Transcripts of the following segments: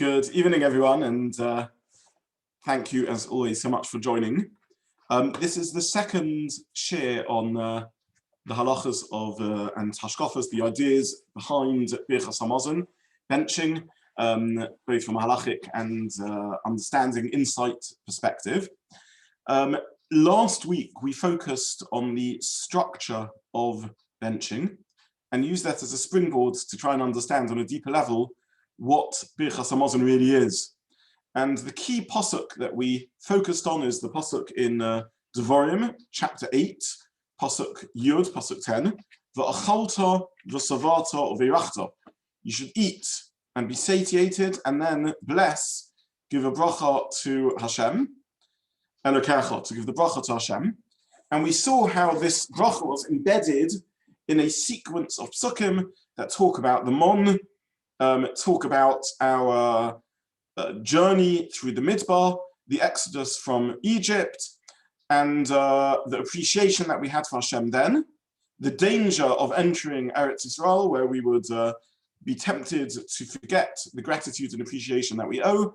Good evening, everyone, and thank you, as always, so much for joining. This is the second share on the halachas of and hashkafas, the ideas behind Birchat Hamazon, benching, both from a halachic and understanding insight perspective. Last week, we focused on the structure of benching and used that as a springboard to try and understand on a deeper level what Birchat Hamazon really is. And the key pasuk that we focused on is the pasuk in Devarim, chapter 8, pasuk Yud, pasuk 10, V'achalta v'savarta v'irachta. You should eat and be satiated and then bless, give a bracha to Hashem, Elokecha, to give the bracha to Hashem. And we saw how this bracha was embedded in a sequence of psukim that talk about the mon, talk about our journey through the Midbar, the exodus from Egypt, and the appreciation that we had for Hashem then, the danger of entering Eretz Yisrael, where we would be tempted to forget the gratitude and appreciation that we owe,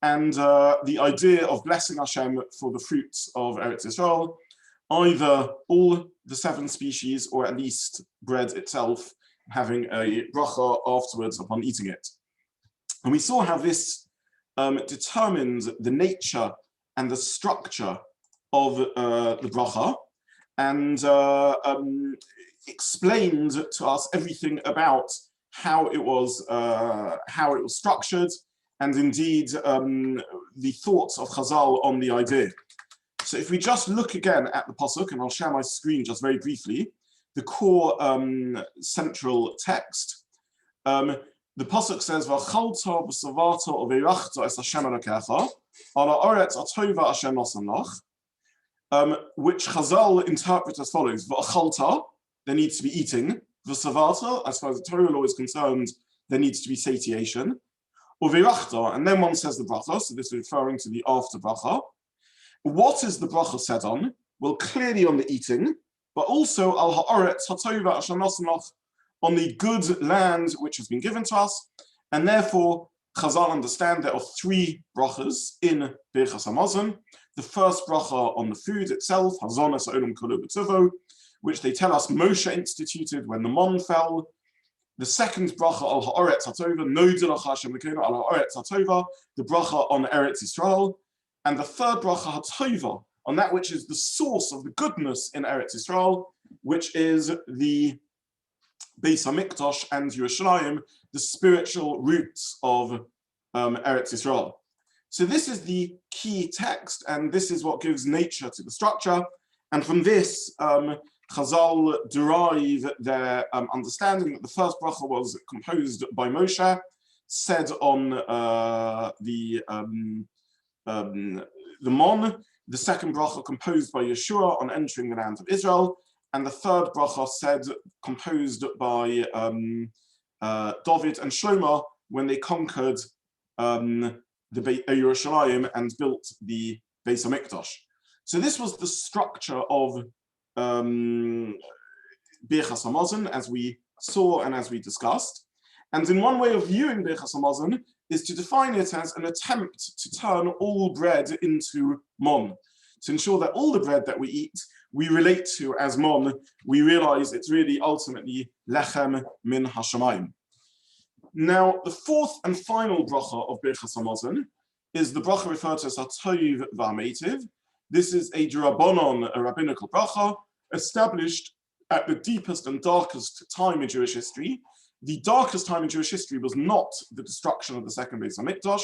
and the idea of blessing Hashem for the fruits of Eretz Yisrael, either all the 7 species or at least bread itself, having a bracha afterwards upon eating it. And we saw how this determined the nature and the structure of the bracha, and explained to us everything about how it was structured, and indeed the thoughts of Chazal on the idea. So if we just look again at the pasuk, and I'll share my screen just very briefly, the core central text. The pasuk says, "V'achalta v'savarta v'irachta es Hashem Elokecha, ala oretz atova Hashem nosan lach," which Chazal interpret as follows: "V'achalta," there needs to be eating; "v'savarta," as far as the Torah law is concerned, there needs to be satiation; "V'irachta," and then one says the bracha. So this is referring to the after bracha. What is the bracha said on? Well, clearly on the eating, but also al ha'aretz hatova Hashem nosan lach, on the good land which has been given to us. And therefore, Chazal understand there are 3 brachas in Birchat Hamazon. The first bracha on the food itself, Hazonos ha'olam kolo b'tzovo, which they tell us Moshe instituted when the mon fell. The second bracha al ha'aretz hatova, nodeh lacha Hashem Elokeinu al ha'aretz hatova, the bracha on Eretz Yisrael. And the third bracha hatova, on that which is the source of the goodness in Eretz Yisrael, which is the Beis HaMikdash and Yerushalayim, the spiritual roots of Eretz Yisrael. So this is the key text, and this is what gives nature to the structure. And from this, Chazal derive their understanding that the first bracha was composed by Moshe, said on the mon, the second bracha composed by Yeshua on entering the land of Israel, and the third bracha said, composed by David and Shlomo when they conquered the Yerushalayim and built the Beis HaMikdash. So this was the structure of Birchat Hamazon, as we saw and as we discussed. And in one way of viewing Birchat Hamazon is to define it as an attempt to turn all bread into mon, to ensure that all the bread that we eat, we relate to as mon. We realize it's really ultimately lechem min hashamayim. Now, the fourth and final bracha of Birchat Hamazon is the bracha referred to as hatov v'hametiv. This is a drabonon, a rabbinical bracha, established at the deepest and darkest time in Jewish history. The darkest time in Jewish history was not the destruction of the second Beis HaMikdash,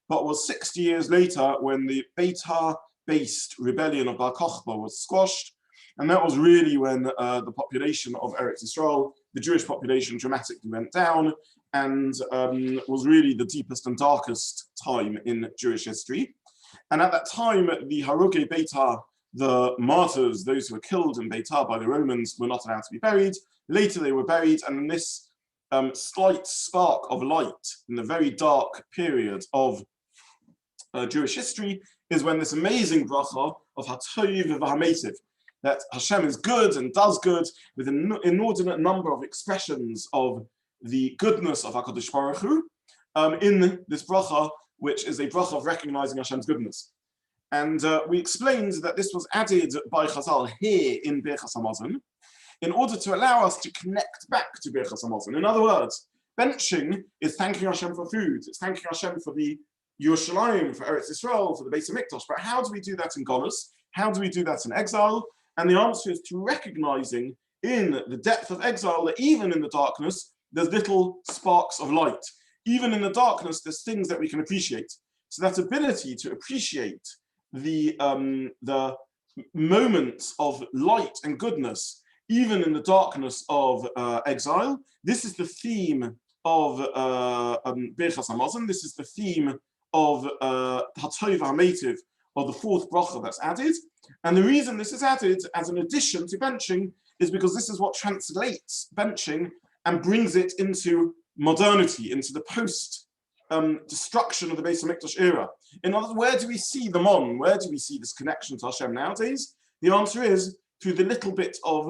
but was 60 years later when the Beitar-based rebellion of Bar Kokhba was squashed. And that was really when the population of Eretz Yisrael, the Jewish population, dramatically went down, and was really the deepest and darkest time in Jewish history. And at that time, the Haruge Beitar, the martyrs, those who were killed in Beitar by the Romans, were not allowed to be buried. Later they were buried, and in this slight spark of light in the very dark period of Jewish history is when this amazing bracha of hatov v'hametiv, that Hashem is good and does good, with an inordinate number of expressions of the goodness of HaKadosh Baruch Hu, in this bracha, which is a bracha of recognizing Hashem's goodness. And we explained that this was added by Chazal here in Birchat Hamazon in order to allow us to connect back to Birchat Hamazon. In other words, benching is thanking Hashem for food. It's thanking Hashem for the Yerushalayim, for Eretz Yisrael, for the Beis HaMikdash. But how do we do that in Golus? How do we do that in exile? And the answer is through recognizing in the depth of exile that even in the darkness, there's little sparks of light. Even in the darkness, there's things that we can appreciate. So that ability to appreciate the moments of light and goodness, even in the darkness of exile, this is the theme of Birchat Hamazon. This is the theme of Hatov HaMeitiv, or the fourth bracha that's added. And the reason this is added as an addition to benching is because this is what translates benching and brings it into modernity, into the post-destruction of the Beis HaMikdash era. In other words, where do we see the mon? Where do we see this connection to Hashem nowadays? The answer is through the little bit of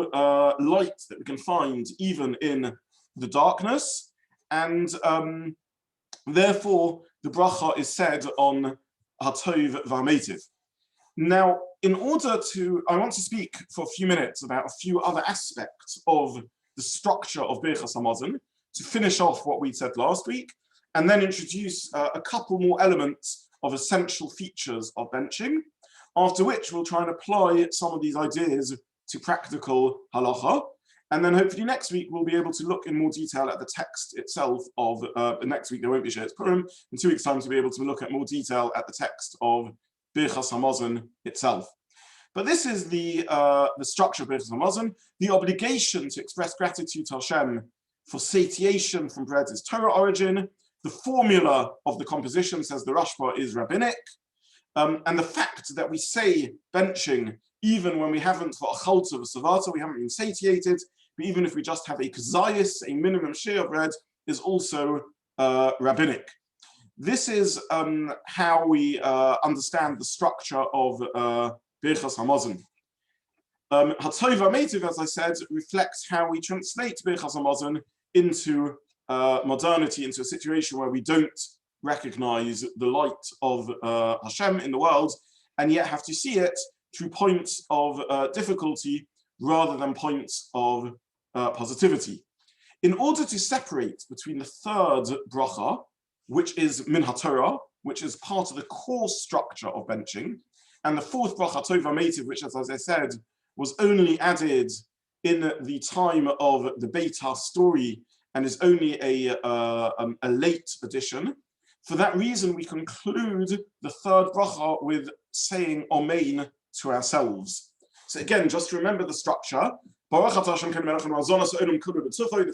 light that we can find even in the darkness. And therefore, the bracha is said on Hatov V'Hameitiv. Now, I want to speak for a few minutes about a few other aspects of the structure of Birchat Hamazon to finish off what we said last week, and then introduce a couple more elements of essential features of benching, after which we'll try and apply some of these ideas to practical halacha. And then hopefully next week we'll be able to look in more detail at the text itself of, next week there won't be She'etz Purim, in 2 weeks' time to be able to look at more detail at the text of Birchat Hamazon itself. But this is the structure of Birchat Hamazon. The obligation to express gratitude to Hashem for satiation from bread is Torah origin. The formula of the composition, says the Rashba, is rabbinic. And the fact that we say benching even when we haven't got a chalta of a savata, we haven't been satiated, but even if we just have a kazayis, a minimum share of bread, is also rabbinic. This is how we understand the structure of Birchat Hamazon. Hatov HaMeitiv, as I said, reflects how we translate Birchat Hamazon into modernity, into a situation where we don't recognize the light of Hashem in the world, and yet have to see it through points of difficulty rather than points of positivity. In order to separate between the third bracha, which is Min HaTorah, which is part of the core structure of benching, and the fourth bracha, Hatov HaMeitiv, which, as I said, was only added in the time of the Beitar story and is only a late addition. For that reason, we conclude the third bracha with saying Amen to ourselves. So again, just to remember the structure, the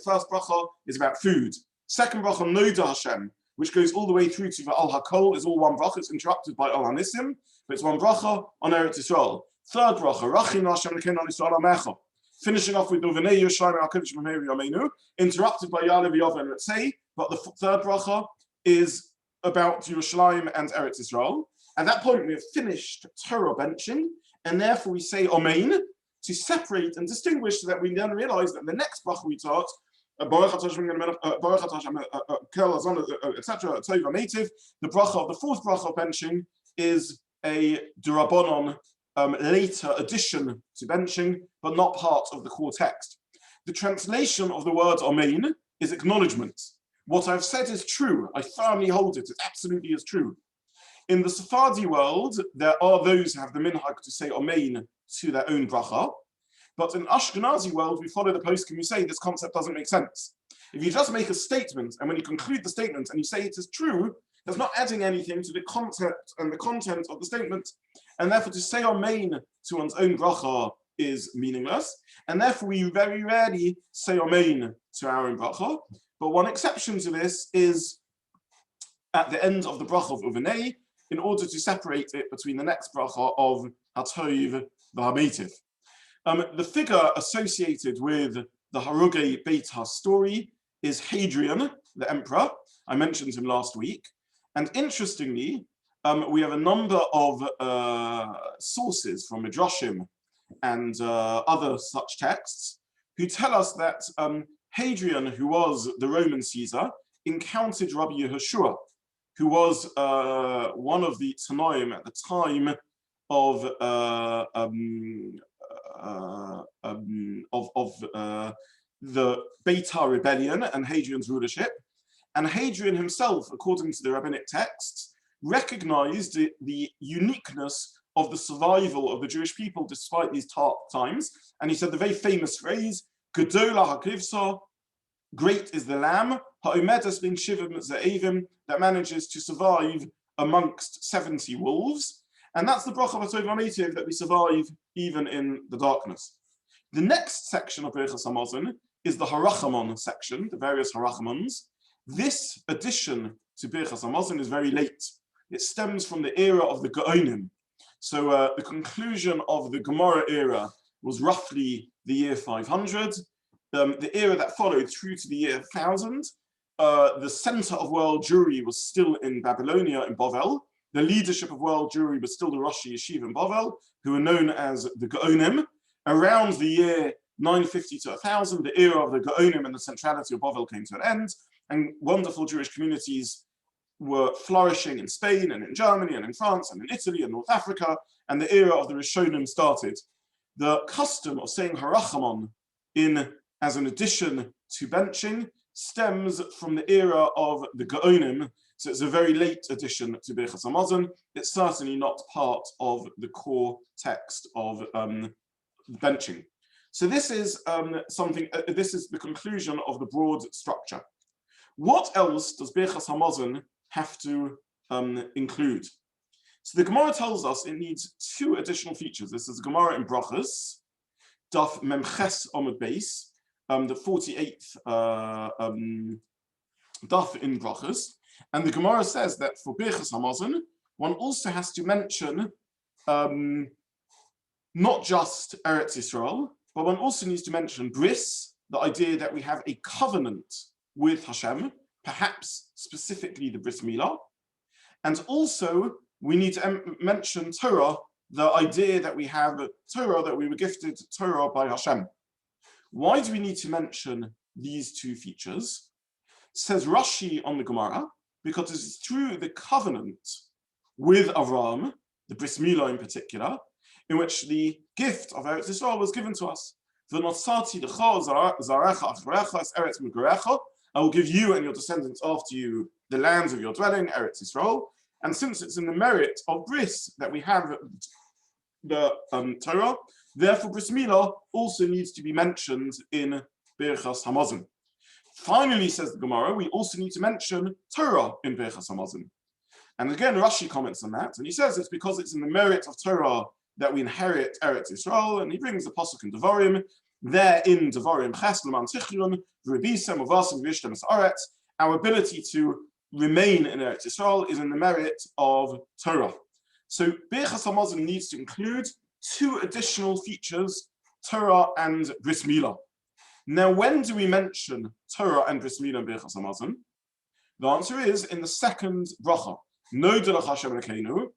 first bracha is about food. Second bracha, Noda Hashem, which goes all the way through to V'al HaKol, is all one bracha. It's interrupted by Al HaNisim, but it's one bracha on Eretz Yisrael. Third bracha, Rachin Hashem L'kein Al Yisrael Amecha, finishing off with Uvenei Yerushalayim HaKadosh B'meir Yameinu, interrupted by Ya'aleh V'Yov and Retzei, but the third bracha is about Yerushalayim and Eretz Yisrael. At that point, we have finished Torah benching, and therefore we say Amen to separate and distinguish, so that we then realize that the next bracha we taught, etc., Hatov HaMeitiv, the bracha of the fourth bracha of benching is a D'Rabbanan later addition to benching, but not part of the core text. The translation of the word Amen is acknowledgement. What I've said is true. I firmly hold it. It absolutely is true. In the Sephardi world, there are those who have the minhag to say Amen to their own bracha. But in Ashkenazi world, we follow the poskim who say this concept doesn't make sense. If you just make a statement, and when you conclude the statement and you say it is true, that's not adding anything to the concept and the content of the statement. And therefore, to say Amen to one's own bracha is meaningless. And therefore, we very rarely say Amen to our own bracha. But one exception to this is at the end of the bracha of Uvenei, in order to separate it between the next bracha of Hatov V'Hameitiv. The figure associated with the Harugei Beitar story is Hadrian, the emperor. I mentioned him last week. And interestingly, we have a number of sources from Midrashim and other such texts who tell us that Hadrian, who was the Roman Caesar, encountered Rabbi Yehoshua, who was one of the Tanoim at the time of the Beitar rebellion and Hadrian's rulership. And Hadrian himself, according to the rabbinic texts, recognized the uniqueness of the survival of the Jewish people despite these times. And he said the very famous phrase, Gedola HaKivsa, great is the lamb, Ha'omedes bin Shivim Ze'evim, that manages to survive amongst 70 wolves. And that's the bracha v'tov that we survive even in the darkness. The next section of Birchas Hamazon is the Harachamon section, the various Harachamons. This addition to Birchas Hamazon is very late. It stems from the era of the Gaonim. So the conclusion of the Gemara era was roughly the year 500. The era that followed through to the year 1000, the center of world Jewry was still in Babylonia, in Bavel. The leadership of world Jewry was still the Rosh Yeshiva in Bavel, who were known as the Gaonim. Around the year 950 to 1000, the era of the Gaonim and the centrality of Bavel came to an end, and wonderful Jewish communities were flourishing in Spain and in Germany and in France and in Italy and North Africa, and the era of the Rishonim started. The custom of saying Harachamon as an addition to benching stems from the era of the Gaonim, so it's a very late addition to Birchas Hamazon. It's certainly not part of the core text of benching. So this is this is the conclusion of the broad structure. What else does Birchas Hamazon have to include? So the Gemara tells us it needs two additional features. This is Gemara in Brachos, Daf Memches Omid Beis, the 48th Daf in Brachos. And the Gemara says that for Birchas Hamazon, one also has to mention not just Eretz Yisrael, but one also needs to mention bris, the idea that we have a covenant with Hashem, perhaps specifically the bris milah. And also we need to mention Torah, the idea that we have Torah, that we were gifted Torah by Hashem. Why do we need to mention these two features? Says Rashi on the Gemara, because it is through the covenant with Avram, the bris milah in particular, in which the gift of Eretz Yisrael was given to us. I will give you and your descendants after you the lands of your dwelling, Eretz Yisrael. And since it's in the merit of bris that we have the Torah, therefore bris milah also needs to be mentioned in Birchas Hamazon. Finally, says the Gemara, we also need to mention Torah in Birchas Hamazon. And again, Rashi comments on that, and he says it's because it's in the merit of Torah that we inherit Eretz Yisrael, and he brings the pasuk in Devarim. There in Devarim, Ches L'man Tichlun, V'rebisem Uvasim V'ishtem Esaretz, our ability to remain in Eretz Yisrael is in the merit of Torah. So Birchas Hamazon needs to include two additional features, Torah and bris milah. Now, when do we mention Torah and bris milah in Birchas Hamazon? The answer is in the second bracha. Nodel Hashem Elokeinu,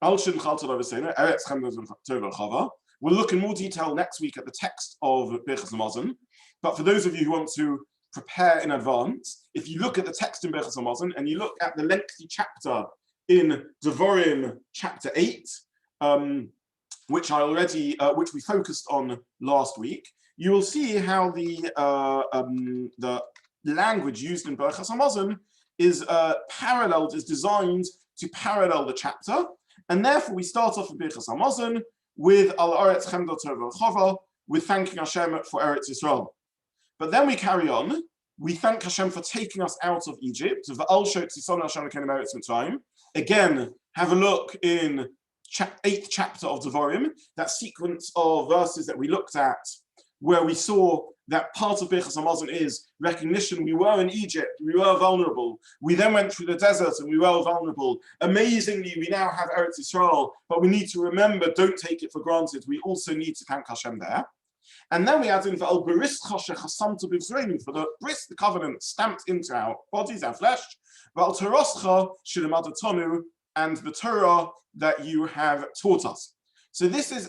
Al Shin Chaltel Avosenu, Eretz Chem Tov Lahavah. We'll look in more detail next week at the text of Birchas Hamazon. But for those of you who want to prepare in advance, if you look at the text in Birchas Hamazon and you look at the lengthy chapter in Devarim chapter 8, which we focused on last week, you will see how the language used in Birchas Hamazon is designed to parallel the chapter, and therefore we start off in Birchas Hamazon with Al Aretz Chem Tov Lahavah, with thanking Hashem for Eretz Yisrael. But then we carry on. We thank Hashem for taking us out of Egypt. Again, have a look in 8th chapter of Devarim, that sequence of verses that we looked at, where we saw that part of Birchas Hamazon is recognition. We were in Egypt, we were vulnerable. We then went through the desert and we were vulnerable. Amazingly, we now have Eretz Yisrael, but we need to remember, don't take it for granted. We also need to thank Hashem there. And then we add in for the bris, the covenant stamped into our bodies, our flesh, and the Torah that you have taught us. So this is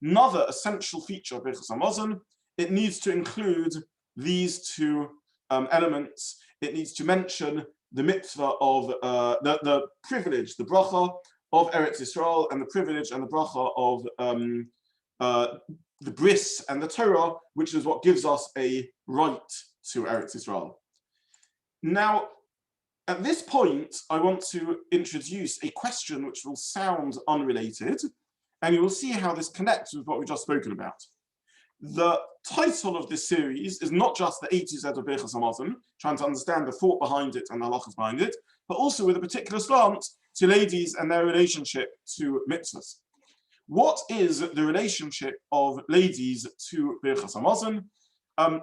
another essential feature of Birchas Hamazon. It needs to include these two elements. it needs to mention the mitzvah of the privilege, the bracha of Eretz Yisrael, and the privilege and the bracha of the bris and the Torah, which is what gives us a right to Eretz Yisrael. Now, at this point, I want to introduce a question which will sound unrelated, and you will see how this connects with what we've just spoken about. The title of this series is not just the A to Z of Birchas Hamazon, trying to understand the thought behind it and the halachas behind it, but also with a particular slant to ladies and their relationship to mitzvahs. What is the relationship of ladies to Birchas Hamazon?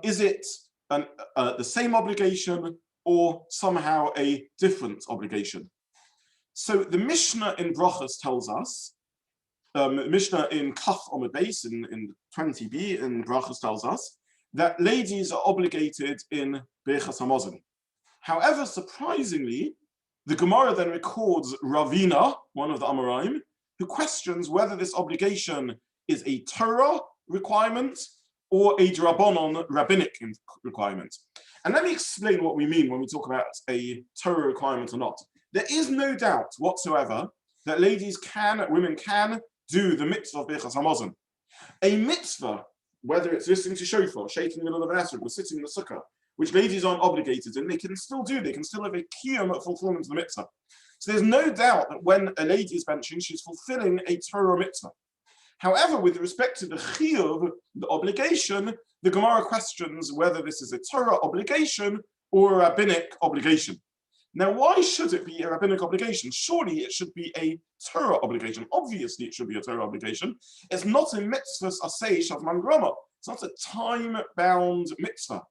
Is it the same obligation or somehow a different obligation? So the Mishnah in Brachos tells us, Mishnah in Kaf Omid Beis in 20b in Brachos tells us that ladies are obligated in Birchas Hamazon. However, surprisingly, the Gemara then records Ravina, one of the Amoraim, who questions whether this obligation is a Torah requirement or a Drabonon rabbinic requirement. And let me explain what we mean when we talk about a Torah requirement or not. There is no doubt whatsoever that women can do the mitzvah of Birchas Hamazon. A mitzvah, whether it's listening to shofar, shaking the middle of an esrog, or sitting in the sukkah, which ladies aren't obligated in, they can still have a kiyum fulfillment of the mitzvah. So there's no doubt that when a lady is benching, she's fulfilling a Torah mitzvah. However, with respect to the chiyuv, the obligation, the Gemara questions whether this is a Torah obligation or a rabbinic obligation. Now, why should it be a rabbinic obligation? Surely it should be a Torah obligation. Obviously, it should be a Torah obligation. It's not a mitzvahs asay shavman grama. It's not a time-bound mitzvah.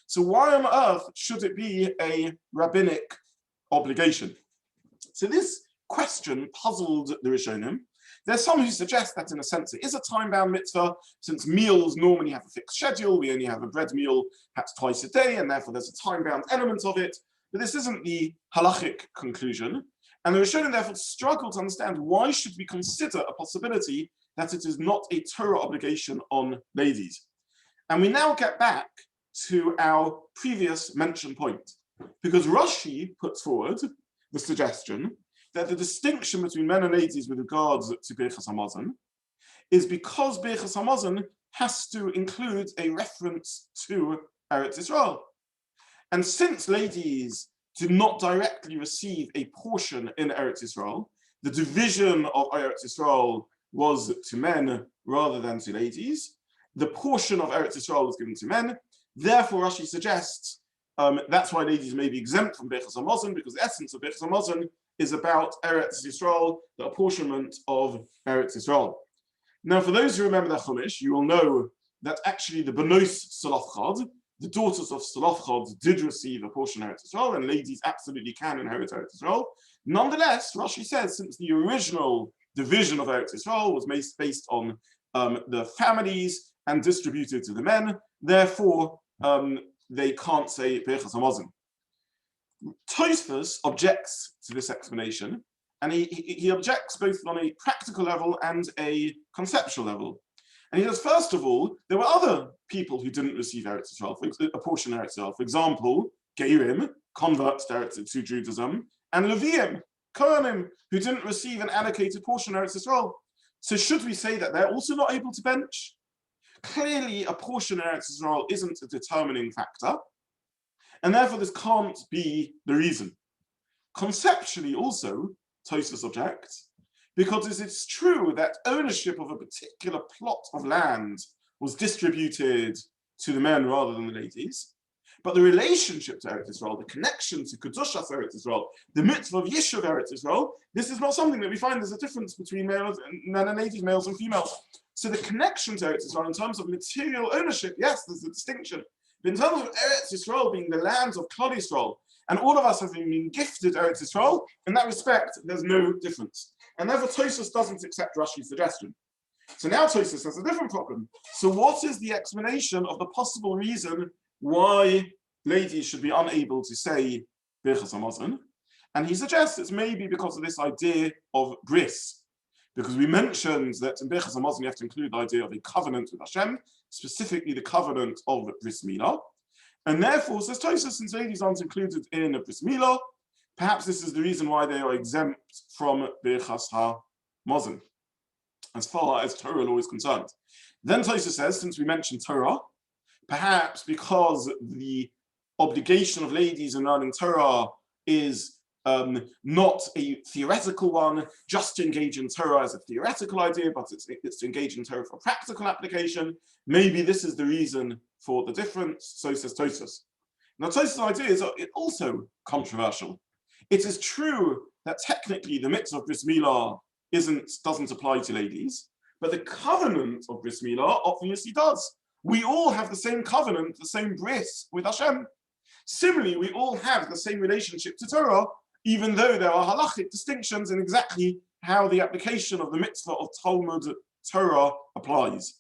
So why on earth should it be a rabbinic obligation? So this question puzzled the Rishonim. There's some who suggest that in a sense it is a time-bound mitzvah, since meals normally have a fixed schedule. We only have a bread meal perhaps twice a day, and therefore there's a time-bound element of it. But this isn't the halachic conclusion. And the Rishonim therefore struggle to understand why should we consider a possibility that it is not a Torah obligation on ladies. And we now get back to our previous mentioned point, because Rashi puts forward the suggestion that the distinction between men and ladies with regards to Birchas Hamazon is because Birchas Hamazon has to include a reference to Eretz Yisrael. And since ladies do not directly receive a portion in Eretz Yisrael, the division of Eretz Yisrael was to men rather than to ladies. The portion of Eretz Yisrael was given to men. Therefore, Rashi suggests that's why ladies may be exempt from Birchas Hamazon, because the essence of Birchas Hamazon is about Eretz Yisrael, the apportionment of Eretz Yisrael. Now, for those who remember the Chumash, you will know that actually the Benos Salafchad, the daughters of Salafchad, did receive a portion of Eretz Yisrael, and ladies absolutely can inherit Eretz Yisrael. Nonetheless, Rashi says, since the original division of Eretz Yisrael was based on the families and distributed to the men, therefore they can't say Birchas Hamazon. Tosfos objects to this explanation, and he objects both on a practical level and a conceptual level. And he says, first of all, there were other people who didn't receive Eretz Yisrael, a portion of Eretz Yisrael. For example, Geirim, converts to Judaism, and Leviim, Kohanim, who didn't receive an allocated portion of Eretz Yisrael. So should we say that they're also not able to bench? Clearly, a portion of Eretz Yisrael isn't a determining factor, and therefore this can't be the reason. Conceptually also, Tosfos objects, because it's true that ownership of a particular plot of land was distributed to the men rather than the ladies, but the relationship to Eretz Yisrael, the connection to Kedushas Eretz Yisrael, the mitzvah of Yishuv Eretz Yisrael, this is not something that we find there's a difference between men and ladies, males and females. So the connection to Eretz Yisrael in terms of material ownership, yes, there's a distinction. But in terms of Eretz Yisrael being the lands of Klal Yisrael, and all of us have been gifted Eretz Yisrael, in that respect, there's no difference. And therefore, Tosfos doesn't accept Rashi's suggestion. So now Tosfos has a different problem. So what is the explanation of the possible reason why ladies should be unable to say Birchas Hamazon? And he suggests it's maybe because of this idea of bris. Because we mentioned that in Birchas Hamazon you have to include the idea of a covenant with Hashem, specifically the covenant of bris milah. And therefore, says Tosfos, since ladies aren't included in a bris milah, perhaps this is the reason why they are exempt from Birchas HaMazon, as far as Torah law is concerned. Then Tosfos says, since we mentioned Torah, perhaps because the obligation of ladies in learning Torah is not a theoretical one, just to engage in Torah as a theoretical idea, but it's to engage in Torah for practical application. Maybe this is the reason for the difference, so says Tosfos. Now Tosfos' idea is also controversial. It is true that technically the mitzvah of bris milah doesn't apply to ladies, but the covenant of bris milah obviously does. We all have the same covenant, the same bris with Hashem. Similarly, we all have the same relationship to Torah, even though there are halachic distinctions in exactly how the application of the mitzvah of Talmud Torah applies.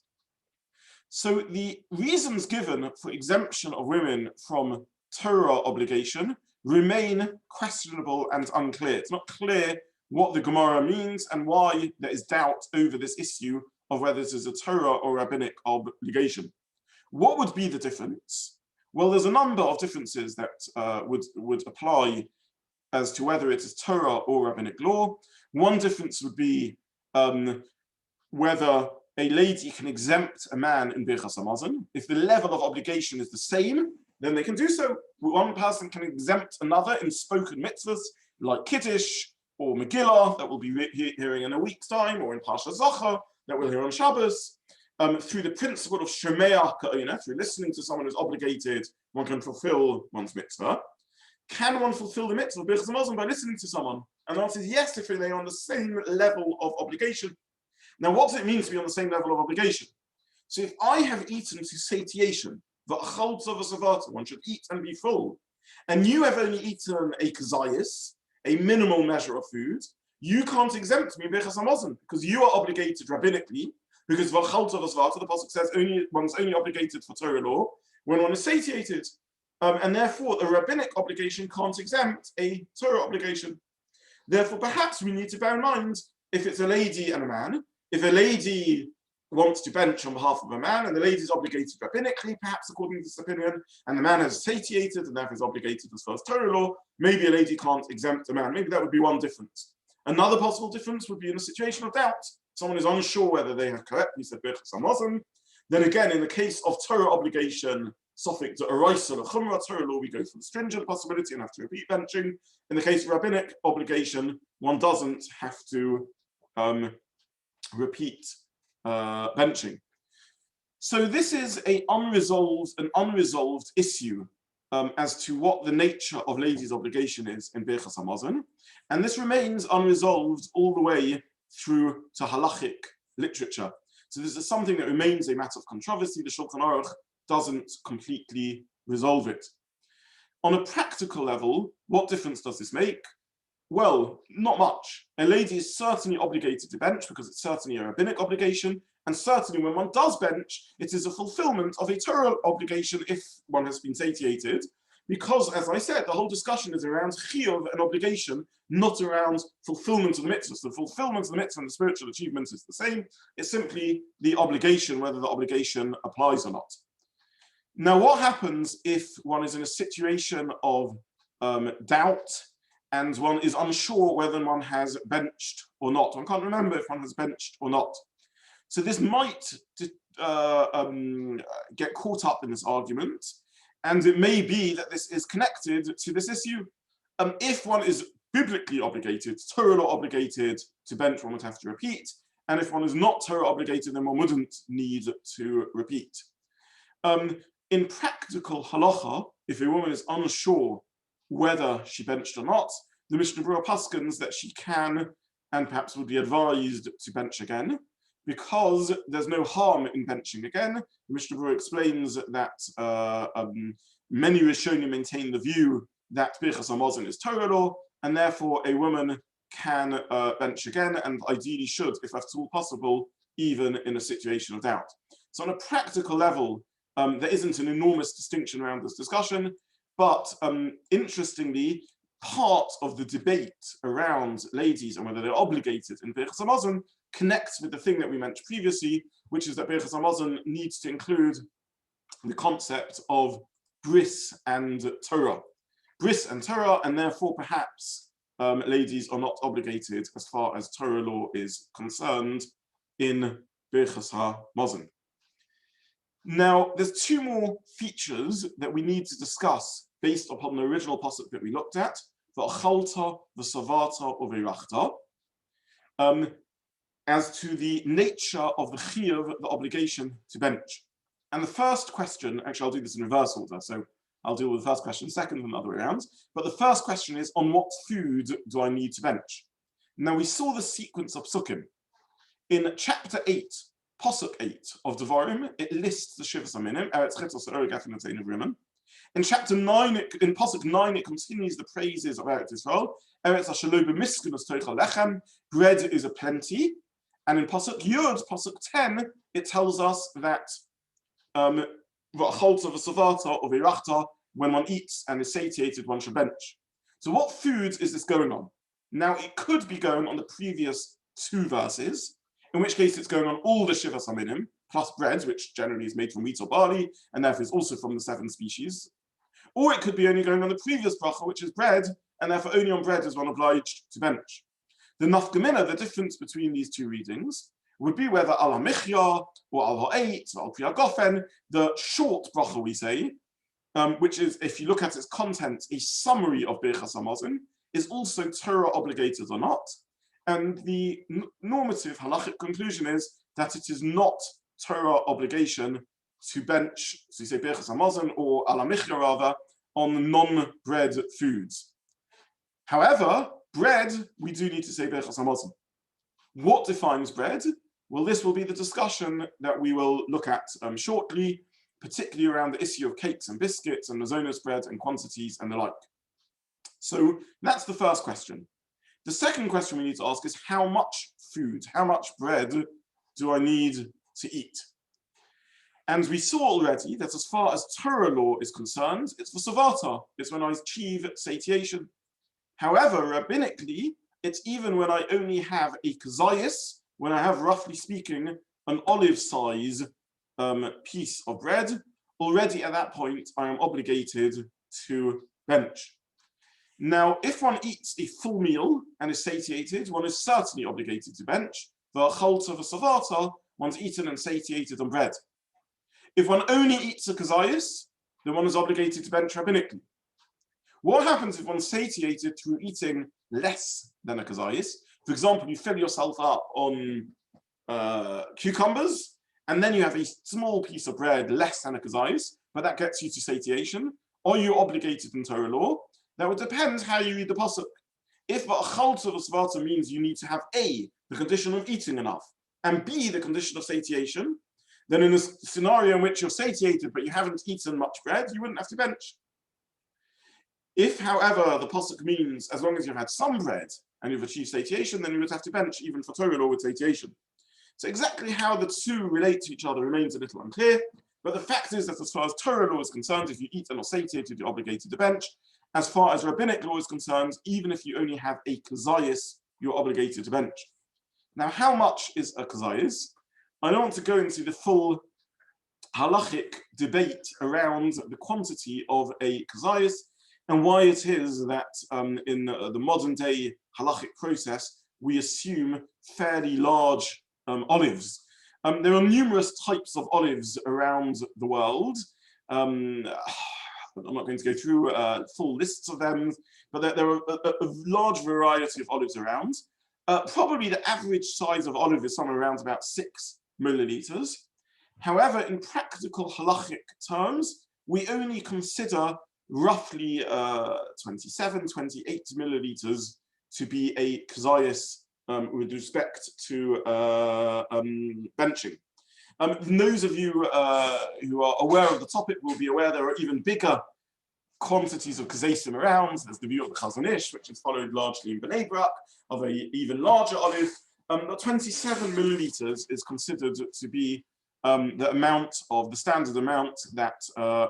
So the reasons given for exemption of women from Torah obligation remain questionable and unclear. It's not clear what the Gemara means and why there is doubt over this issue of whether this is a Torah or rabbinic obligation. What would be the difference? Well, there's a number of differences that would apply as to whether it is Torah or rabbinic law. One difference would be whether a lady can exempt a man in Birchas HaMazon. If the level of obligation is the same, then they can do so. One person can exempt another in spoken mitzvahs, like Kiddush or Megillah, that we'll be hearing in a week's time, or in Parsha Zachar, that we'll hear on Shabbos. Through the principle of Shomea Ka'ona, through listening to someone who's obligated, one can fulfill one's mitzvah. Can one fulfill the mitzvah of Birchas HaMazon by listening to someone? And the answer is yes, if they are on the same level of obligation. Now, what does it mean to be on the same level of obligation? So if I have eaten to satiation, one should eat and be full, and you have only eaten a kazayas, a minimal measure of food, you can't exempt me Birchas HaMazon, because you are obligated rabbinically, because the pasuk says one's only obligated for Torah law when one is satiated. And therefore, a rabbinic obligation can't exempt a Torah obligation. Therefore, perhaps we need to bear in mind, if it's a lady and a man, if a lady wants to bench on behalf of a man and the lady is obligated rabbinically, perhaps according to this opinion, and the man has satiated and therefore is obligated as far as Torah law, maybe a lady can't exempt a man. Maybe that would be one difference. Another possible difference would be in a situation of doubt. Someone is unsure whether they have correctly said Birchas HaMazon. Then again, in the case of Torah obligation, Sophic to Araisa or Chumrah Torah law, we go for the stringent possibility and have to repeat benching. In the case of rabbinic obligation, one doesn't have to repeat benching. So this is an unresolved issue as to what the nature of ladies' obligation is in Birchas HaMazon, and this remains unresolved all the way through to halachic literature. So this is something that remains a matter of controversy. The Shulchan Aruch doesn't completely resolve it. On a practical level, what difference does this make? Well, not much. A lady is certainly obligated to bench because it's certainly a rabbinic obligation, and certainly when one does bench, it is a fulfillment of a Torah obligation if one has been satiated, because, as I said, the whole discussion is around chiyuv and obligation, not around fulfillment of the mitzvah. So the fulfillment of the mitzvah and the spiritual achievement is the same. It's simply the obligation, whether the obligation applies or not. Now, what happens if one is in a situation of doubt and one is unsure whether one has benched or not? One can't remember if one has benched or not. So this might get caught up in this argument, and it may be that this is connected to this issue. If one is biblically obligated, Torah law obligated to bench, one would have to repeat, and if one is not Torah obligated, then one wouldn't need to repeat. In practical halacha, if a woman is unsure whether she benched or not, the Mishnah Berurah paskins that she can and perhaps would be advised to bench again, because there's no harm in benching again. The Mishnah Berurah explains that many Rishonim maintain the view that Birchas HaMazon is Torah law, and therefore a woman can bench again, and ideally should, if at all possible, even in a situation of doubt. So on a practical level, there isn't an enormous distinction around this discussion, but interestingly, part of the debate around ladies and whether they're obligated in Birchas HaMazon connects with the thing that we mentioned previously, which is that Birchas HaMazon needs to include the concept of bris and Torah. Bris and Torah, and therefore perhaps ladies are not obligated as far as Torah law is concerned in Birchas HaMazon. Now, there's two more features that we need to discuss based upon the original pasuk that we looked at, the achalta, the savata, or veirachta, as to the nature of the chiyuv, the obligation to bench. And the first question, actually I'll do this in reverse order, so I'll deal with the first question second and the other way around. But the first question is, on what food do I need to bench? Now we saw the sequence of psukim. In chapter 8, pasuk 8 of Devarim, it lists the Shivas HaMinim, Eretz Chitzos Origaf and Atzein of Rimmon. In chapter 9, in pasuk 9, it continues the praises of Eretz Yisrael. Eretz HaShalom b'miskunus toicha lechem, bread is a plenty. And in pasuk Yud, pasuk 10, it tells us that when one eats and is satiated, one should bench. So what foods is this going on? Now, it could be going on the previous two verses, in which case it's going on all the Shivas HaMinim, plus bread, which generally is made from wheat or barley, and therefore is also from the 7 species. Or it could be only going on the previous bracha, which is bread, and therefore only on bread is one obliged to bench. The nafkamina, the difference between these two readings, would be whether al ha-michya or al ha-eit or al priya gofen, the short bracha we say, which is, if you look at its content, a summary of Birchas HaMazon, is also Torah obligated or not. And the normative halachic conclusion is that it is not Torah obligation to bench, so you say Birchas HaMazon or al ha-michya rather, on non-bread foods. However, bread, we do need to say Birchas HaMazon. What defines bread? Well, this will be the discussion that we will look at shortly, particularly around the issue of cakes and biscuits and Mizonos bread and quantities and the like. So that's the first question. The second question we need to ask is, how much food, how much bread do I need to eat? And we saw already that as far as Torah law is concerned, it's for savata, it's when I achieve satiation. However, rabbinically, it's even when I only have a kazayis, when I have, roughly speaking, an olive size piece of bread, already at that point, I am obligated to bench. Now, if one eats a full meal and is satiated, one is certainly obligated to bench. The achalta v'savata, one's eaten and satiated on bread. If one only eats a kazayis, then one is obligated to bench rabbinically. What happens if one's satiated through eating less than a kazayis? For example, you fill yourself up on cucumbers, and then you have a small piece of bread less than a kazayis, but that gets you to satiation. Are you obligated in Torah law? That would depend how you read the pasuk. If achalta v'savata means you need to have A, the condition of eating enough, and B, the condition of satiation, then in a scenario in which you're satiated but you haven't eaten much bread, you wouldn't have to bench. If, however, the pasuk means as long as you've had some bread and you've achieved satiation, then you would have to bench even for Torah law with satiation. So exactly how the two relate to each other remains a little unclear, but the fact is that as far as Torah law is concerned, if you eat and are satiated, you're obligated to bench. As far as rabbinic law is concerned, even if you only have a kazayis, you're obligated to bench. Now, how much is a kazayis? I don't want to go into the full halachic debate around the quantity of a kazayis and why it is that in the modern day halachic process, we assume fairly large olives. There are numerous types of olives around the world. I'm not going to go through full lists of them, but there are a large variety of olives around. Probably the average size of olive is somewhere around about 6 milliliters. However, in practical halachic terms, we only consider roughly 27, 28 milliliters to be a kazayis with respect to benching. Those of you who are aware of the topic will be aware there are even bigger quantities of kazaysim around. There's the view of the Chazon Ish, which is followed largely in Bnei Brak, of an even larger olive. 27 milliliters is considered to be the amount of the standard amount that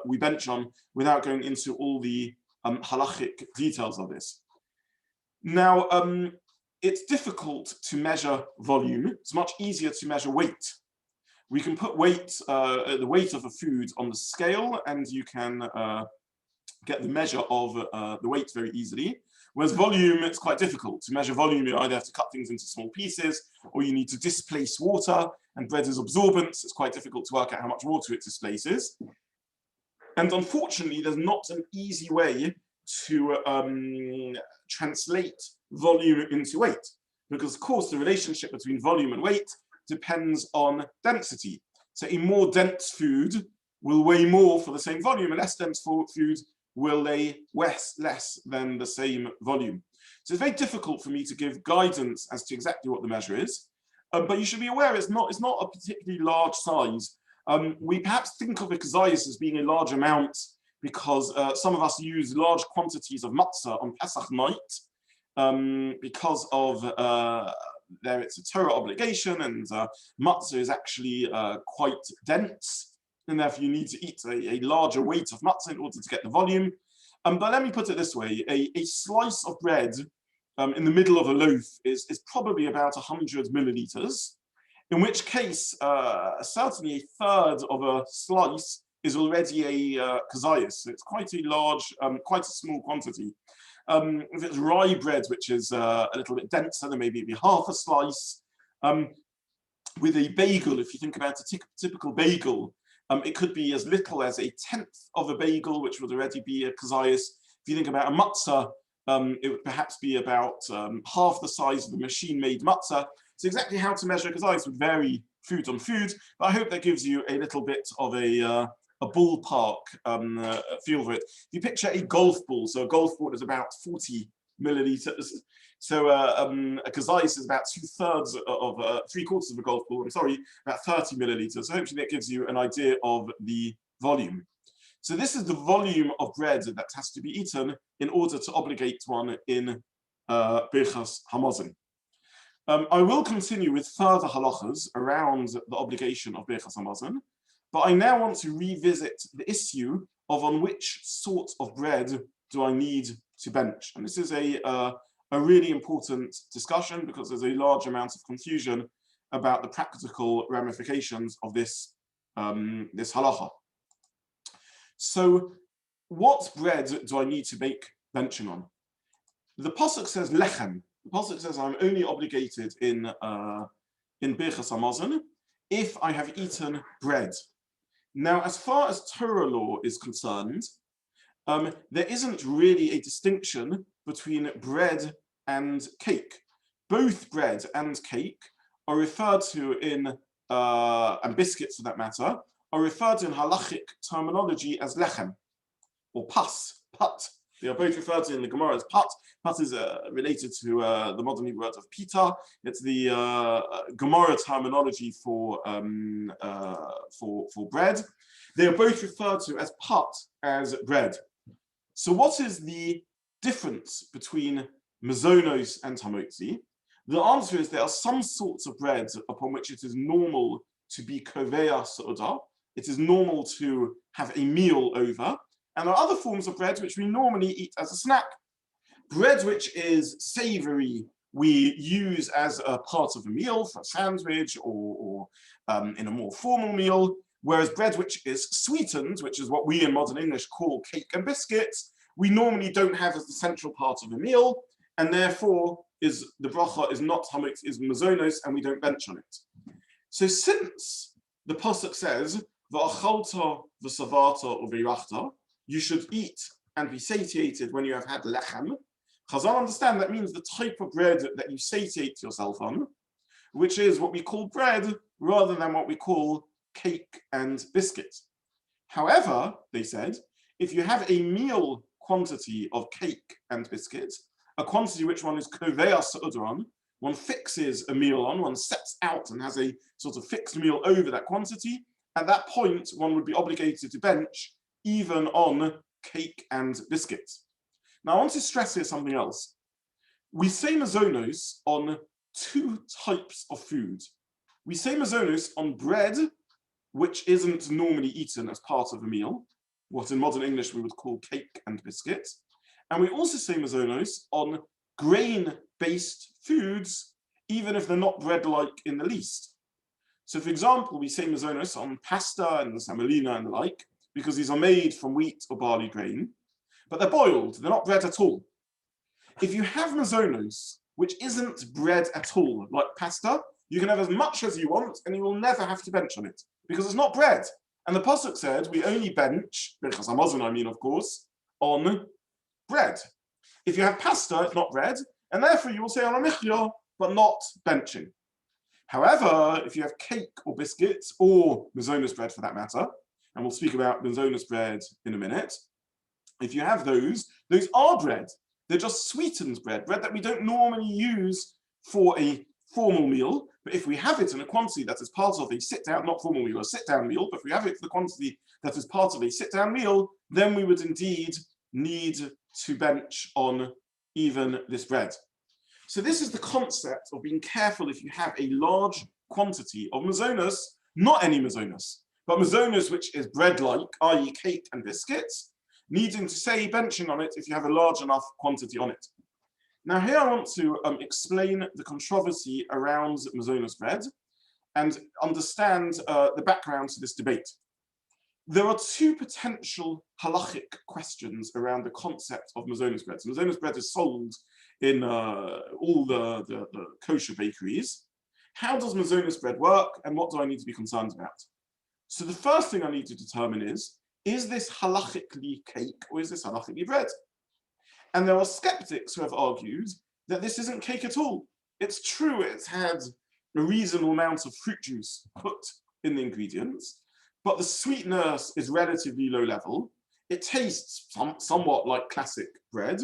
we bench on, without going into all the halachic details of this. Now, it's difficult to measure volume. It's much easier to measure weight. We can put the weight of a food on the scale, and you can get the measure of the weight very easily. Whereas volume, it's quite difficult. To measure volume, you either have to cut things into small pieces, or you need to displace water, and bread is absorbent, so it's quite difficult to work out how much water it displaces. And unfortunately, there's not an easy way to translate volume into weight, because of course the relationship between volume and weight depends on density. So a more dense food will weigh more for the same volume, and less dense food will weigh less than the same volume. So it's very difficult for me to give guidance as to exactly what the measure is, but you should be aware it's not a particularly large size. We perhaps think of a kazayas as being a large amount because some of us use large quantities of matzah on Pesach night because of there it's a Torah obligation, and matzah is actually quite dense, and therefore you need to eat a larger weight of matzah in order to get the volume. But let me put it this way, a slice of bread in the middle of a loaf is probably about 100 milliliters, in which case certainly a third of a slice is already a kazayas. So it's quite a large, quite a small quantity. If it's rye bread, which is a little bit denser, then maybe it'd be half a slice. With a bagel, if you think about a typical bagel, it could be as little as a tenth of a bagel, which would already be a kazayas. If you think about a matzah, it would perhaps be about half the size of a machine-made matzah. So exactly how to measure kazayas would vary food on food, but I hope that gives you a little bit of a ballpark feel for it. If you picture a golf ball, so a golf ball is about 40 milliliters. So a kazayas is about three-quarters of a golf ball, about 30 milliliters. So hopefully that gives you an idea of the volume. So this is the volume of bread that has to be eaten in order to obligate one in Birchas Hamazon. I will continue with further halachas around the obligation of Birchas Hamazon, but I now want to revisit the issue of on which sort of bread do I need to bench. And this is a really important discussion because there's a large amount of confusion about the practical ramifications of this, this halacha. So what bread do I need to make benching on? The pasuk says lechem. The pasuk says I'm only obligated in Birchas Hamazon if I have eaten bread. Now, as far as Torah law is concerned, there isn't really a distinction between bread and cake. Both bread and cake are referred to in, and biscuits for that matter, are referred to in halachic terminology as lechem, or pat. They are both referred to in the Gemara as pat. Pat is related to the modern Hebrew word of pita. It's the Gemara terminology for bread. They are both referred to as pat, as bread. So what is the difference between Mizonos and Tamoxi? The answer is there are some sorts of bread upon which it is normal to be kovea seudah. It is normal to have a meal over. And there are other forms of bread which we normally eat as a snack. Bread which is savory, we use as a part of a meal for a sandwich or in a more formal meal. Whereas bread which is sweetened, which is what we in modern English call cake and biscuits, we normally don't have as the central part of a meal, and therefore the bracha is not Tamoxi, is Mizonos, and we don't bench on it. So since the pasuk says v'achalta v'savata u'v'yirachta, you should eat and be satiated when you have had lechem, Chazal understand that means the type of bread that you satiate yourself on, which is what we call bread rather than what we call cake and biscuit. However, they said, if you have a meal quantity of cake and biscuit, a quantity which one is kovea seudah on, one fixes a meal on, one sets out and has a sort of fixed meal over that quantity, at that point one would be obligated to bench even on cake and biscuits. Now I want to stress here something else. We say Mizonos on two types of food. We say Mizonos on bread, which isn't normally eaten as part of a meal, what in modern English we would call cake and biscuit. And we also say Mizonos on grain-based foods, even if they're not bread-like in the least. So for example, we say Mizonos on pasta and the semolina and the like, because these are made from wheat or barley grain, but they're boiled, they're not bread at all. If you have Mizonos, which isn't bread at all, like pasta, you can have as much as you want and you will never have to bench on it, because it's not bread. And the Pasuk said, we only bench, Birchas Hamazon, I mean, of course, on bread. If you have pasta, it's not bread, and therefore you will say on a michya, but not benching. However, if you have cake or biscuits, or Mizonos bread for that matter, and we'll speak about Mizonos bread in a minute, if you have those are bread. They're just sweetened bread that we don't normally use for a formal meal, but if we have it in a quantity that is part of a sit-down, not formal meal, a sit-down meal, but if we have it for the quantity that is part of a sit-down meal, then we would indeed need to bench on even this bread. So this is the concept of being careful if you have a large quantity of Mizonos, not any Mizonos, but Mizonos which is bread-like, i.e. cake and biscuits, needing to say benching on it if you have a large enough quantity on it. Now here I want to explain the controversy around Mizonos bread and understand the background to this debate. There are two potential halachic questions around the concept of Mizonos bread. So Mizonos bread is sold in all the kosher bakeries. How does Mizonos bread work and what do I need to be concerned about? So the first thing I need to determine is this halachically cake or is this halachically bread? And there are skeptics who have argued that this isn't cake at all. It's true, it's had a reasonable amount of fruit juice put in the ingredients, but the sweetness is relatively low level. It tastes somewhat like classic bread,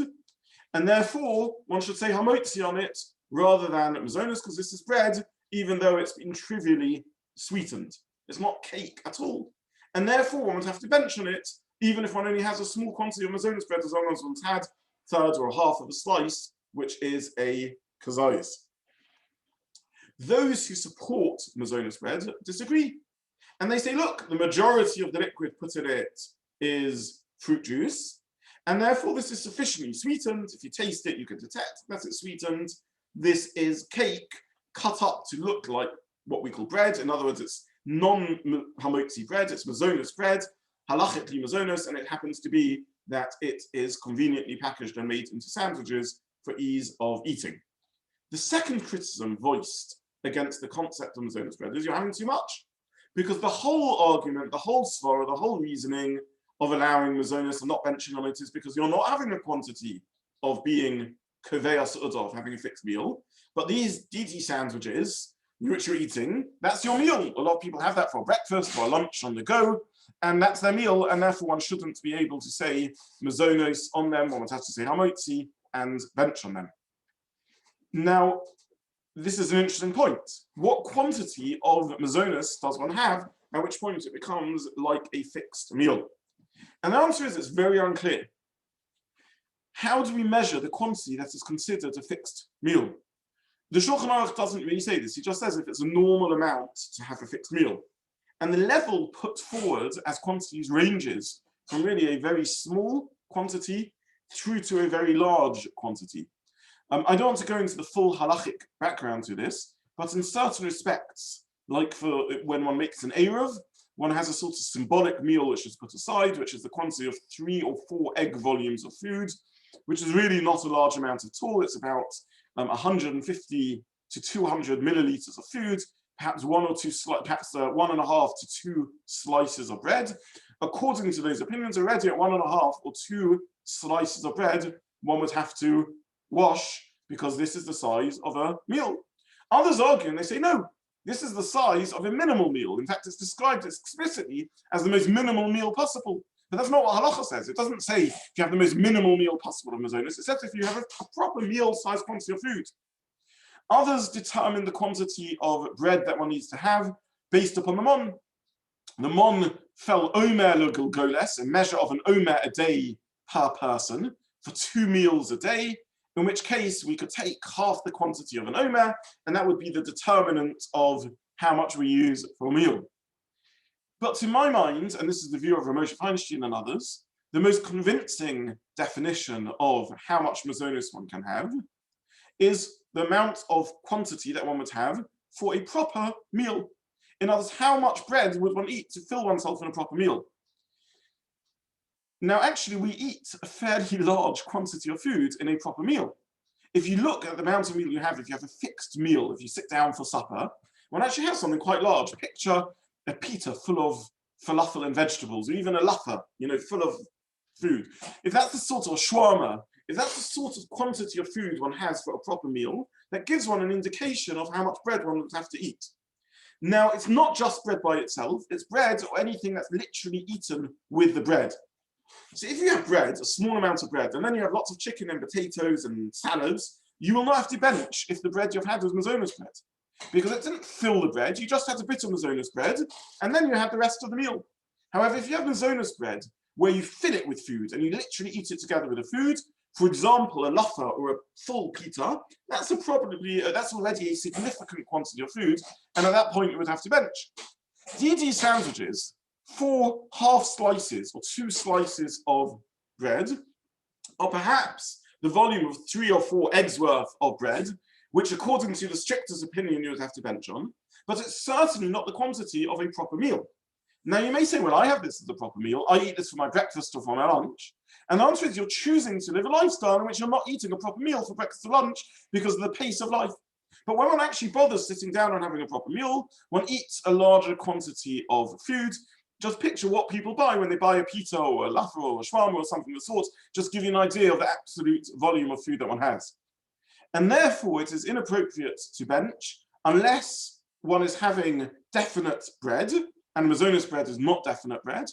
and therefore one should say Tamoxi on it rather than Mizonos, because this is bread, even though it's been trivially sweetened. It's not cake at all. And therefore one would have to bench on it, even if one only has a small quantity of Mizonos bread, as long as one's had third or a half of a slice, which is a kazayas. Those who support Mizonos bread disagree. And they say, look, the majority of the liquid put in it is fruit juice, and therefore this is sufficiently sweetened. If you taste it, you can detect that it's sweetened. This is cake cut up to look like what we call bread. In other words, it's non-Tamoxi bread, it's Mizonos bread, halachically Mizonos, and it happens to be that it is conveniently packaged and made into sandwiches for ease of eating. The second criticism voiced against the concept of Mizonos bread is you're having too much. Because the whole argument, the whole svara, the whole reasoning of allowing Mizonos and not benching on it is because you're not having a quantity of being koveas udov, having a fixed meal. But these DT sandwiches, which you're eating, that's your meal. A lot of people have that for breakfast or lunch on the go, and that's their meal, and therefore one shouldn't be able to say Mizonos on them, one would have to say Hamotzi and bench on them. Now, this is an interesting point. What quantity of Mizonos does one have, at which point it becomes like a fixed meal? And the answer is it's very unclear. How do we measure the quantity that is considered a fixed meal? The Shulchan Aruch doesn't really say this. He just says if it's a normal amount to have a fixed meal. And the level put forward as quantities ranges from really a very small quantity through to a very large quantity. I don't want to go into the full halachic background to this, but in certain respects, like for when one makes an Erev, one has a sort of symbolic meal which is put aside, which is the quantity of 3 or 4 egg volumes of food, which is really not a large amount at all. It's about 150 to 200 milliliters of food, perhaps 1.5 to 2 slices of bread. According to those opinions, already at 1.5 or 2 slices of bread, one would have to wash because this is the size of a meal. Others argue and they say, no, this is the size of a minimal meal. In fact, it's described explicitly as the most minimal meal possible. But that's not what Halacha says. It doesn't say if you have the most minimal meal possible of Mizonos. It says if you have a proper meal-sized quantity of food. Others determine the quantity of bread that one needs to have based upon the mon. The mon fell omer l'gilgoles, a measure of an omer a day per person for 2 meals a day, in which case we could take half the quantity of an omer, and that would be the determinant of how much we use for a meal. But to my mind, and this is the view of Ramosha Feinstein and others, the most convincing definition of how much Mizonos one can have is the amount of quantity that one would have for a proper meal. In other words, how much bread would one eat to fill oneself in a proper meal? Now, actually, we eat a fairly large quantity of food in a proper meal. If you look at the amount of meal you have, if you have a fixed meal, if you sit down for supper, one actually has something quite large. Picture a pita full of falafel and vegetables, or even a laffa, full of food. If that's the sort of shawarma, if that's the sort of quantity of food one has for a proper meal, that gives one an indication of how much bread one would have to eat. Now, it's not just bread by itself, it's bread or anything that's literally eaten with the bread. So if you have bread, a small amount of bread, and then you have lots of chicken and potatoes and salads, you will not have to bench if the bread you've had was Mizonos bread. Because it didn't fill the bread, you just had a bit of Mizonos bread, and then you had the rest of the meal. However, if you have Mizonos bread, where you fill it with food, and you literally eat it together with the food, for example, a lahavah or a full pita, that's already a significant quantity of food, and at that point you would have to bench. DD sandwiches, 4 half slices or 2 slices of bread, or perhaps the volume of 3 or 4 eggs worth of bread, which according to the strictest opinion you would have to bench on, but it's certainly not the quantity of a proper meal. Now you may say, well, I have this as a proper meal, I eat this for my breakfast or for my lunch, and the answer is you're choosing to live a lifestyle in which you're not eating a proper meal for breakfast or lunch because of the pace of life. But when one actually bothers sitting down and having a proper meal, one eats a larger quantity of food. Just picture what people buy when they buy a pita or a laffa or a shawarma or something of the sort, just give you an idea of the absolute volume of food that one has. And therefore, it is inappropriate to bench unless one is having definite bread, and Mizonos bread is not definite bread,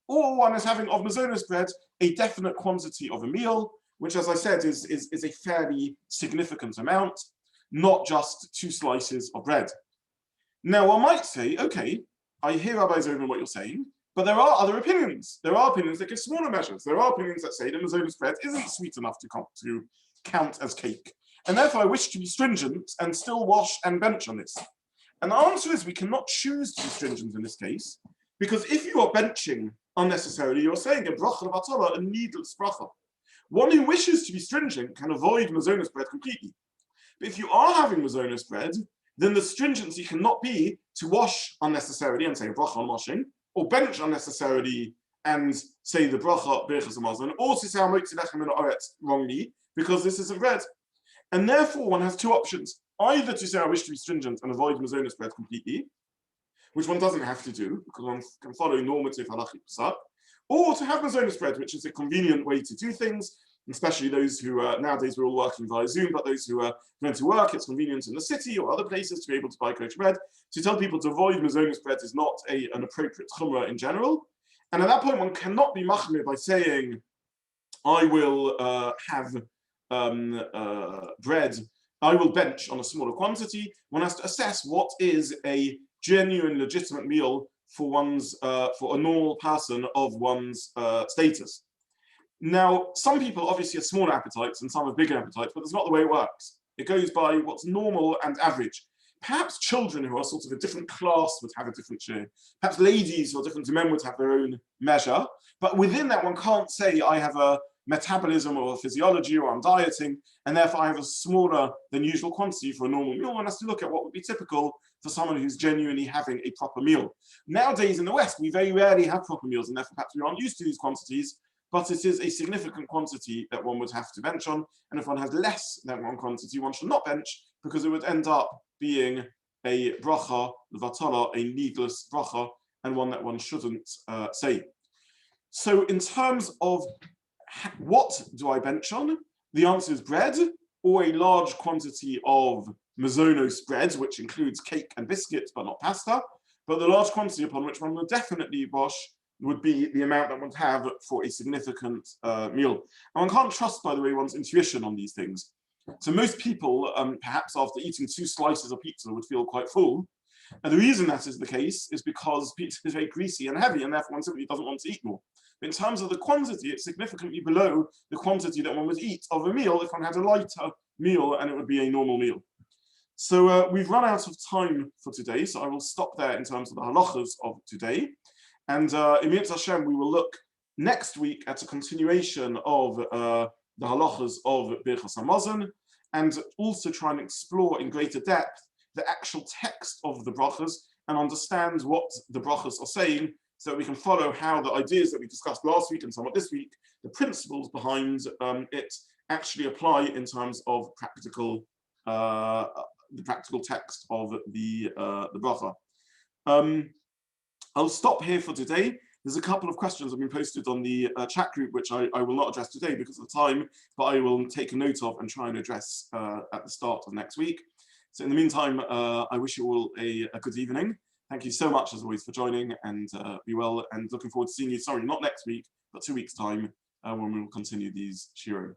or one is having of Mizonos bread a definite quantity of a meal, which, as I said, is a fairly significant amount, not just 2 slices of bread. Now, one might say, okay, I hear Rabbi Zobin what you're saying, but there are other opinions. There are opinions that give smaller measures. There are opinions that say that Mizonos bread isn't sweet enough to count as cake. And therefore, I wish to be stringent and still wash and bench on this. And the answer is we cannot choose to be stringent in this case, because if you are benching unnecessarily, you're saying a bracha of Torah, a needless bracha. One who wishes to be stringent can avoid Mizonos bread completely. But if you are having Mizonos bread, then the stringency cannot be to wash unnecessarily and say a bracha on washing, or bench unnecessarily and say the bracha Birchat Hamazon, or to say Tamoxi lechem min haaretz wrongly, because this isn't bread. And therefore, one has 2 options. Either to say I wish to be stringent and avoid Mizonos bread completely, which one doesn't have to do, because one can follow normative halachic psak, or to have Mizonos bread, which is a convenient way to do things, especially those who, nowadays we're all working via Zoom, but those who are going to work, it's convenient in the city or other places to be able to buy kosher bread. To tell people to avoid Mizonos bread is not an appropriate chumrah in general. And at that point, one cannot be machmir by saying, I will have bread, I will bench on a smaller quantity. One has to assess what is a genuine, legitimate meal for a normal person of one's status. Now, some people obviously have smaller appetites and some have bigger appetites, but that's not the way it works. It goes by what's normal and average. Perhaps children who are sort of a different class would have a different share. Perhaps ladies who are different to men would have their own measure. But within that, one can't say I have a metabolism or a physiology or I'm dieting, and therefore I have a smaller than usual quantity for a normal meal. One has to look at what would be typical for someone who's genuinely having a proper meal. Nowadays in the West, we very rarely have proper meals, and therefore perhaps we aren't used to these quantities, but it is a significant quantity that one would have to bench on. And if one has less than one quantity, one should not bench, because it would end up being a bracha, vatala, a needless bracha, and one that one shouldn't say. So in terms of what do I bench on? The answer is bread, or a large quantity of Mizonos bread, which includes cake and biscuits, but not pasta. But the large quantity upon which one would definitely wash would be the amount that one would have for a significant meal. And one can't trust, by the way, one's intuition on these things. So most people, perhaps after eating 2 slices of pizza, would feel quite full. And the reason that is the case is because pizza is very greasy and heavy, and therefore one simply doesn't want to eat more. But in terms of the quantity, it's significantly below the quantity that one would eat of a meal if one had a lighter meal and it would be a normal meal. So we've run out of time for today, so I will stop there in terms of the halachas of today. And in Mitzvah Hashem, we will look next week at a continuation of the halachas of Birchat Hamazon, and also try and explore in greater depth the actual text of the brachas and understand what the brachos are saying, so that we can follow how the ideas that we discussed last week and somewhat this week, the principles behind it, actually apply in terms of practical, the practical text of the bracha. I'll stop here for today. There's a couple of questions that have been posted on the chat group, which I will not address today because of the time, but I will take a note of and try and address at the start of next week. So in the meantime, I wish you all a good evening. Thank you so much, as always, for joining, and be well, and looking forward to seeing you, sorry, not next week, but 2 weeks' time, when we will continue these shiurim.